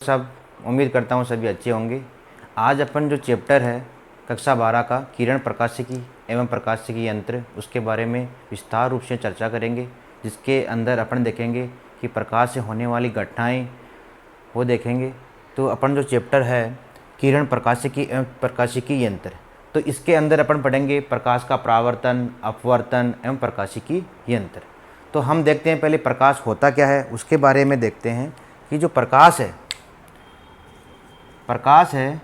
सब उम्मीद करता हूँ सभी अच्छे होंगे। आज अपन जो चैप्टर है कक्षा 12 का किरण प्रकाशिकी एवं प्रकाशिकी यंत्र, उसके बारे में विस्तार रूप से चर्चा करेंगे, जिसके अंदर अपन देखेंगे कि प्रकाश से होने वाली घटनाएं वो देखेंगे। तो अपन जो चैप्टर है किरण प्रकाशिकी एवं प्रकाशिकी यंत्र, तो इसके अंदर अपन पढ़ेंगे प्रकाश का परावर्तन, अपवर्तन एवं प्रकाशिकी यंत्र। तो हम देखते हैं पहले प्रकाश होता क्या है, उसके बारे में देखते हैं कि जो प्रकाश है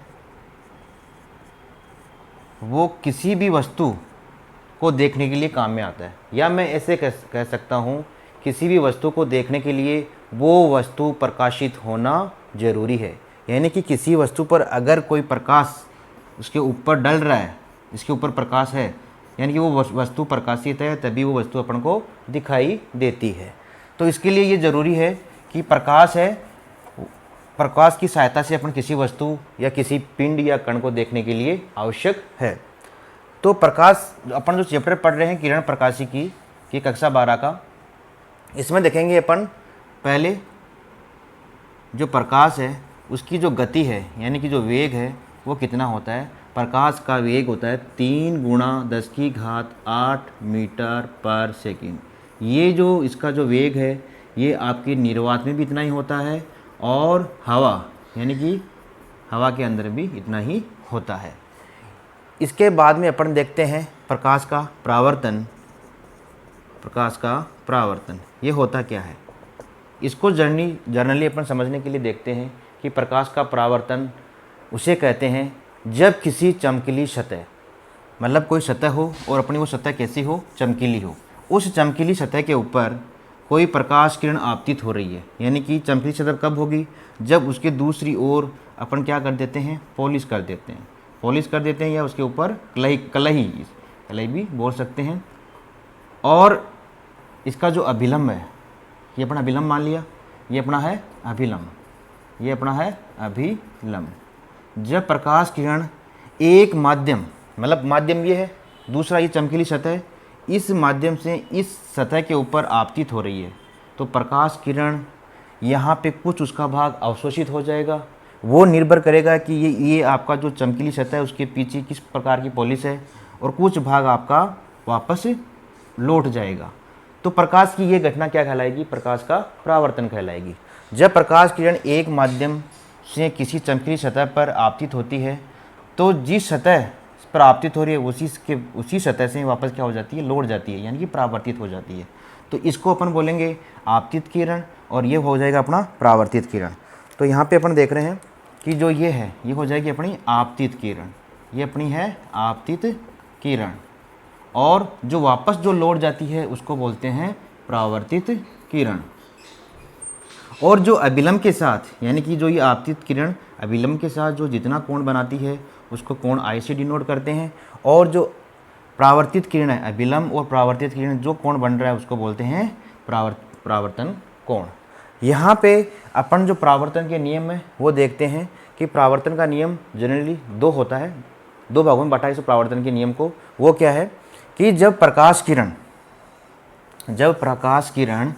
वो किसी भी वस्तु को देखने के लिए काम में आता है, या मैं ऐसे कह सकता हूँ किसी भी वस्तु को देखने के लिए वो वस्तु प्रकाशित होना ज़रूरी है। यानी कि किसी वस्तु पर अगर कोई प्रकाश उसके ऊपर डल रहा है, इसके ऊपर प्रकाश है, यानी कि वो वस्तु प्रकाशित है, तभी वो वस्तु अपन को दिखाई देती है। तो इसके लिए ये ज़रूरी है कि प्रकाश की सहायता से अपन किसी वस्तु या किसी पिंड या कण को देखने के लिए आवश्यक है। तो प्रकाश, अपन जो चैप्टर पढ़ रहे हैं किरण प्रकाशिकी की कक्षा 12 का, इसमें देखेंगे अपन पहले जो प्रकाश है उसकी जो गति है, यानी कि जो वेग है वो कितना होता है। प्रकाश का वेग होता है 3 × 10⁸ मीटर पर सेकेंड। ये जो इसका जो वेग है ये आपके निर्वात में भी इतना ही होता है, और हवा यानी कि हवा के अंदर भी इतना ही होता है। इसके बाद में अपन देखते हैं प्रकाश का परावर्तन ये होता क्या है। इसको जर्नली अपन समझने के लिए देखते हैं कि प्रकाश का परावर्तन उसे कहते हैं जब किसी चमकीली सतह, मतलब कोई सतह हो और अपनी वो सतह कैसी हो, चमकीली हो, उस चमकीली सतह के ऊपर कोई प्रकाश किरण आपतित हो रही है। यानी कि चमकीली सतह कब होगी, जब उसके दूसरी ओर अपन क्या कर देते हैं, पॉलिश कर देते हैं, या उसके ऊपर कलही भी बोल सकते हैं। और इसका जो अभिलंब है, ये अपना अभिलंब मान लिया, ये अपना है अभिलंब। जब प्रकाश किरण एक माध्यम, मतलब माध्यम ये है, दूसरा ये चमकीली सतह, इस माध्यम से इस सतह के ऊपर आपतित हो रही है, तो प्रकाश किरण यहाँ पे कुछ उसका भाग अवशोषित हो जाएगा। वो निर्भर करेगा कि ये आपका जो चमकीली सतह है उसके पीछे किस प्रकार की पॉलिश है, और कुछ भाग आपका वापस लौट जाएगा। तो प्रकाश की ये घटना क्या कहलाएगी, प्रकाश का परावर्तन कहलाएगी। जब प्रकाश किरण एक माध्यम से किसी चमकीली सतह पर आपतित होती है, तो जिस सतह पर आपतित हो रही है उसी सतह से वापस क्या हो जाती है, लौट जाती है, यानी कि परावर्तित हो जाती है। तो इसको अपन बोलेंगे आपतित किरण, और ये हो जाएगा अपना परावर्तित किरण। तो यहाँ पे अपन देख रहे हैं कि जो ये है ये हो जाएगी अपनी आपतित किरण, ये अपनी है आपतित किरण, और जो वापस जो लौट जाती है उसको बोलते हैं परावर्तित किरण। और जो अभिलंब के साथ, यानी कि जो ये आपतित किरण अभिलंब के साथ जो जितना कोण बनाती है उसको कोण I से डिनोट करते हैं, और जो परावर्तित किरण है, अभिलंब और परावर्तित किरण जो कोण बन रहा है उसको बोलते हैं परावर्तन कोण। यहाँ पे अपन जो परावर्तन के नियम है वो देखते हैं कि परावर्तन का नियम जनरली 2 होता है, 2 भागों में बांटा है इस परावर्तन के नियम को। वो क्या है कि जब प्रकाश किरण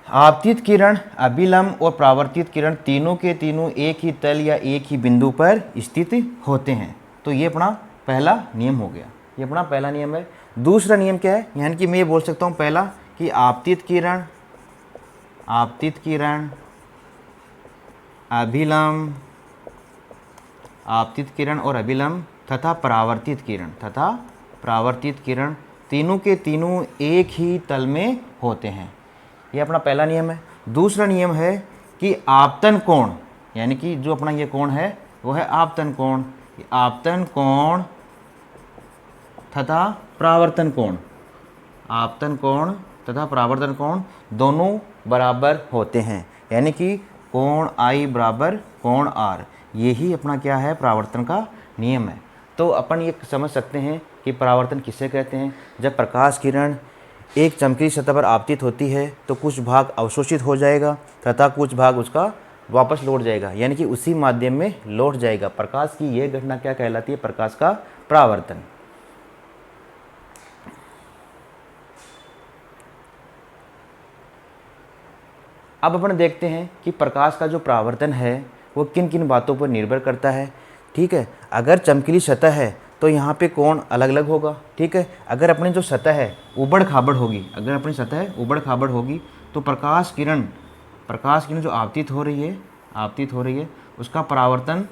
आपतित किरण, अभिलंब और परावर्तित किरण तीनों के तीनों एक ही तल या एक ही बिंदु पर स्थित होते हैं, तो ये अपना पहला नियम हो गया, ये अपना पहला नियम है। दूसरा नियम क्या है, यानी कि मैं ये बोल सकता हूँ पहला कि आपतित किरण और अभिलंब तथा परावर्तित किरण तीनों के तीनों एक ही तल में होते हैं, ये अपना पहला नियम है। दूसरा नियम है कि आपतन कोण, यानी कि जो अपना ये कोण है वो है आपतन कोण तथा परावर्तन कोण दोनों बराबर होते हैं, यानी कि कोण I बराबर कोण R, यही अपना क्या है, परावर्तन का नियम है। तो अपन ये समझ सकते हैं कि परावर्तन किसे कहते हैं। जब प्रकाश किरण एक चमकीली सतह पर आपतित होती है तो कुछ भाग अवशोषित हो जाएगा तथा कुछ भाग उसका वापस लौट जाएगा, यानी कि उसी माध्यम में लौट जाएगा। प्रकाश की यह घटना क्या कहलाती है, प्रकाश का परावर्तन। अब अपन देखते हैं कि प्रकाश का जो परावर्तन है वो किन किन बातों पर निर्भर करता है। ठीक है, अगर चमकीली सतह है तो यहाँ पे कोण अलग अलग होगा। ठीक है, अगर अपनी जो सतह है ऊबड़ खाबड़ होगी, अगर अपनी सतह ऊबड़ खाबड़ होगी तो प्रकाश किरण जो आपतित हो रही है उसका परावर्तन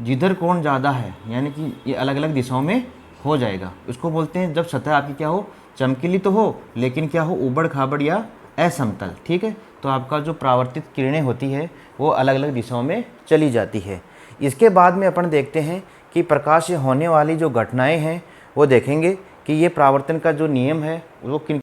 जिधर कोण ज़्यादा है, यानी कि ये अलग अलग दिशाओं में हो जाएगा। उसको बोलते हैं जब सतह आपकी क्या हो, चमकीली तो हो लेकिन क्या हो, ऊबड़ खाबड़ या असमतल। ठीक है, तो आपका जो परावर्तित किरणें होती है वो अलग अलग दिशाओं में चली जाती है। इसके बाद में अपन देखते हैं कि प्रकाश से होने वाली जो घटनाएं हैं वो देखेंगे कि ये परावर्तन का जो नियम है वो किन